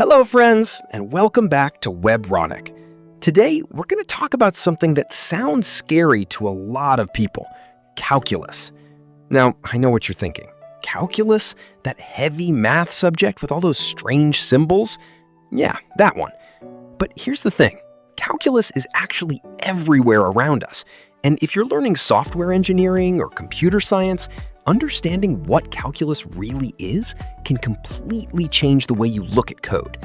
Hello friends, and welcome back to Webronaq. Today, we're going to talk about something that sounds scary to a lot of people, calculus. Now, I know what you're thinking. Calculus? That heavy math subject with all those strange symbols? Yeah, that one. But here's the thing. Calculus is actually everywhere around us. And if you're learning software engineering or computer science, understanding what calculus really is can completely change the way you look at code.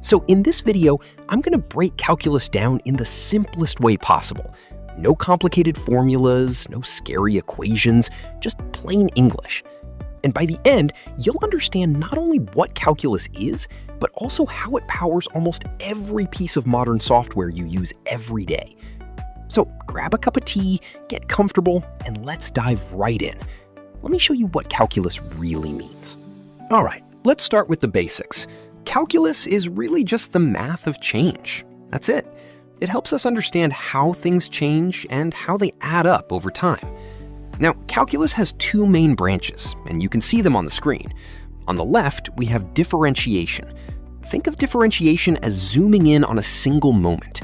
So in this video, I'm going to break calculus down in the simplest way possible. No complicated formulas, no scary equations, just plain English. And by the end, you'll understand not only what calculus is, but also how it powers almost every piece of modern software you use every day. So grab a cup of tea, get comfortable, and let's dive right in. Let me show you what calculus really means. All right, let's start with the basics. Calculus is really just the math of change. That's it. It helps us understand how things change and how they add up over time. Now, calculus has two main branches, and you can see them on the screen. On the left, we have differentiation. Think of differentiation as zooming in on a single moment.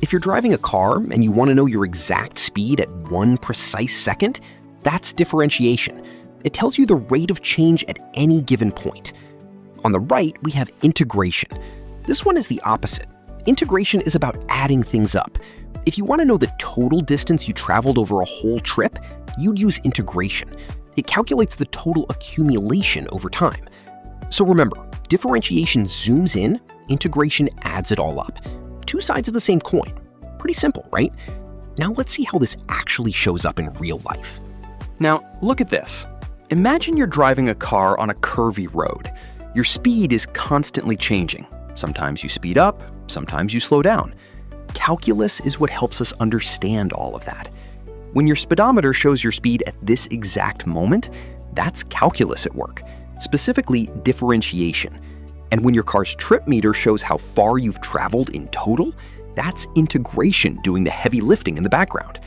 If you're driving a car and you want to know your exact speed at one precise second, that's differentiation. It tells you the rate of change at any given point. On the right, we have integration. This one is the opposite. Integration is about adding things up. If you want to know the total distance you traveled over a whole trip, you'd use integration. It calculates the total accumulation over time. So remember, differentiation zooms in, integration adds it all up. Two sides of the same coin. Pretty simple, right? Now let's see how this actually shows up in real life. Now, look at this. Imagine you're driving a car on a curvy road. Your speed is constantly changing. Sometimes you speed up, sometimes you slow down. Calculus is what helps us understand all of that. When your speedometer shows your speed at this exact moment, that's calculus at work, specifically differentiation. And when your car's trip meter shows how far you've traveled in total, that's integration doing the heavy lifting in the background.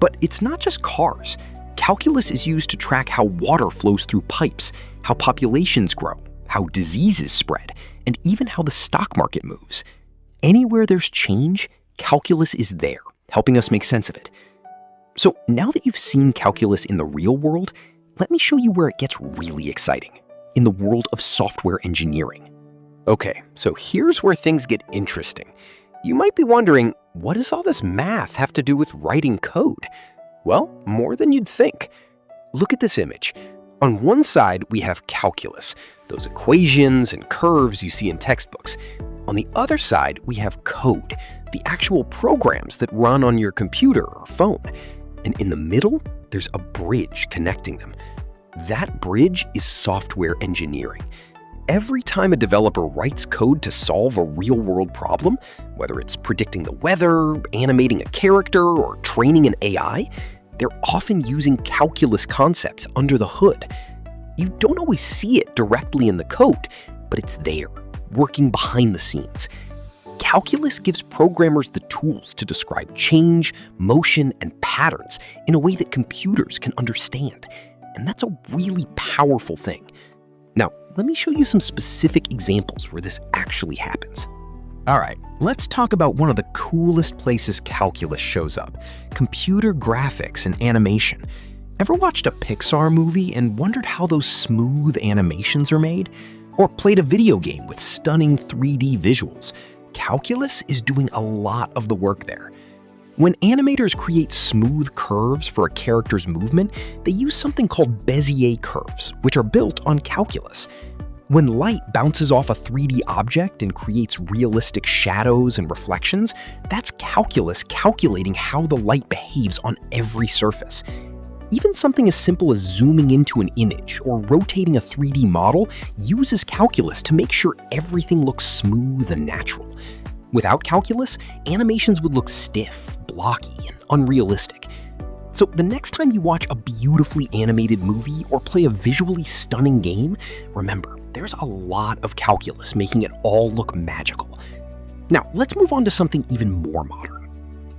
But it's not just cars. Calculus is used to track how water flows through pipes, how populations grow, how diseases spread, and even how the stock market moves. Anywhere there's change, calculus is there, helping us make sense of it. So now that you've seen calculus in the real world, let me show you where it gets really exciting, in the world of software engineering. Okay, so here's where things get interesting. You might be wondering, what does all this math have to do with writing code? Well, more than you'd think. Look at this image. On one side, we have calculus, those equations and curves you see in textbooks. On the other side, we have code, the actual programs that run on your computer or phone. And in the middle, there's a bridge connecting them. That bridge is software engineering. Every time a developer writes code to solve a real-world problem, whether it's predicting the weather, animating a character, or training an AI, they're often using calculus concepts under the hood. You don't always see it directly in the code, but it's there, working behind the scenes. Calculus gives programmers the tools to describe change, motion, and patterns in a way that computers can understand. And that's a really powerful thing. Now, let me show you some specific examples where this actually happens. All right, let's talk about one of the coolest places calculus shows up, computer graphics and animation. Ever watched a Pixar movie and wondered how those smooth animations are made? Or played a video game with stunning 3D visuals? Calculus is doing a lot of the work there. When animators create smooth curves for a character's movement, they use something called Bezier curves, which are built on calculus. When light bounces off a 3D object and creates realistic shadows and reflections, that's calculus calculating how the light behaves on every surface. Even something as simple as zooming into an image or rotating a 3D model uses calculus to make sure everything looks smooth and natural. Without calculus, animations would look stiff, blocky, and unrealistic. So the next time you watch a beautifully animated movie or play a visually stunning game, remember, there's a lot of calculus making it all look magical. Now, let's move on to something even more modern.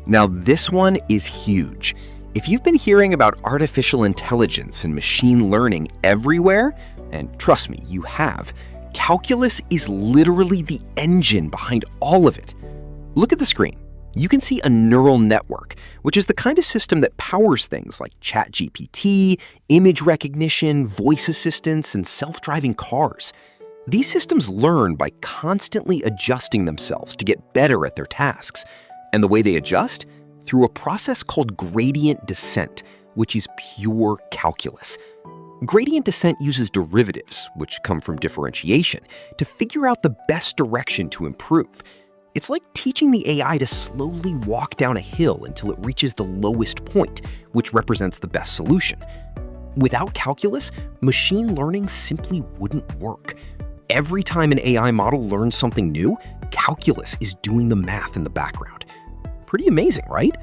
Now, this one is huge. If you've been hearing about artificial intelligence and machine learning everywhere, and trust me, you have, Calculus is literally the engine behind all of it. Look at the screen. You can see a neural network, which is the kind of system that powers things like ChatGPT, image recognition, voice assistants, and self-driving cars. These systems learn by constantly adjusting themselves to get better at their tasks. And the way they adjust? Through a process called gradient descent, which is pure calculus. Gradient descent uses derivatives, which come from differentiation, to figure out the best direction to improve. It's like teaching the AI to slowly walk down a hill until it reaches the lowest point, which represents the best solution. Without calculus, machine learning simply wouldn't work. Every time an AI model learns something new, calculus is doing the math in the background. Pretty amazing, right?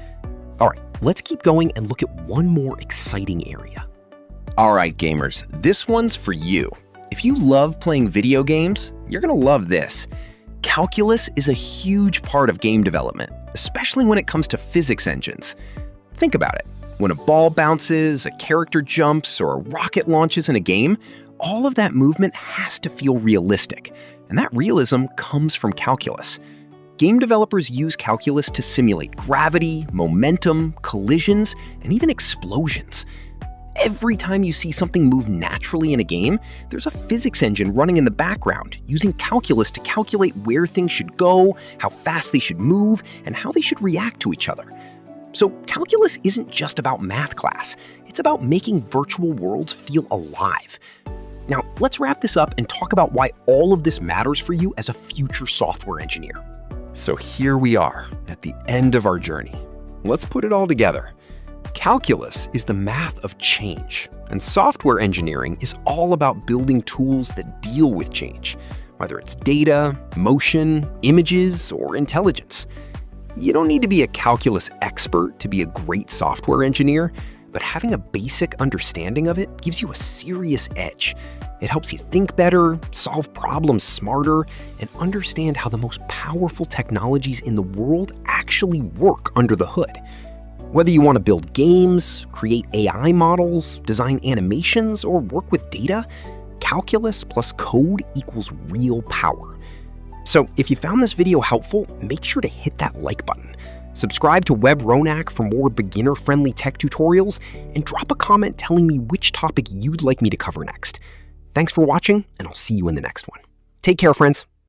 All right, let's keep going and look at one more exciting area. All right, gamers, this one's for you. If you love playing video games, you're gonna love this. Calculus is a huge part of game development, especially when it comes to physics engines. Think about it. When a ball bounces, a character jumps, or a rocket launches in a game, all of that movement has to feel realistic, and that realism comes from calculus. Game developers use calculus to simulate gravity, momentum, collisions, and even explosions. Every time you see something move naturally in a game, there's a physics engine running in the background, using calculus to calculate where things should go, how fast they should move, and how they should react to each other. So calculus isn't just about math class, it's about making virtual worlds feel alive. Now, let's wrap this up and talk about why all of this matters for you as a future software engineer. So here we are, at the end of our journey. Let's put it all together. Calculus is the math of change, and software engineering is all about building tools that deal with change, whether it's data, motion, images, or intelligence. You don't need to be a calculus expert to be a great software engineer, but having a basic understanding of it gives you a serious edge. It helps you think better, solve problems smarter, and understand how the most powerful technologies in the world actually work under the hood. Whether you want to build games, create AI models, design animations, or work with data, calculus plus code equals real power. So if you found this video helpful, make sure to hit that like button. Subscribe to Webronaq for more beginner-friendly tech tutorials, and drop a comment telling me which topic you'd like me to cover next. Thanks for watching, and I'll see you in the next one. Take care, friends.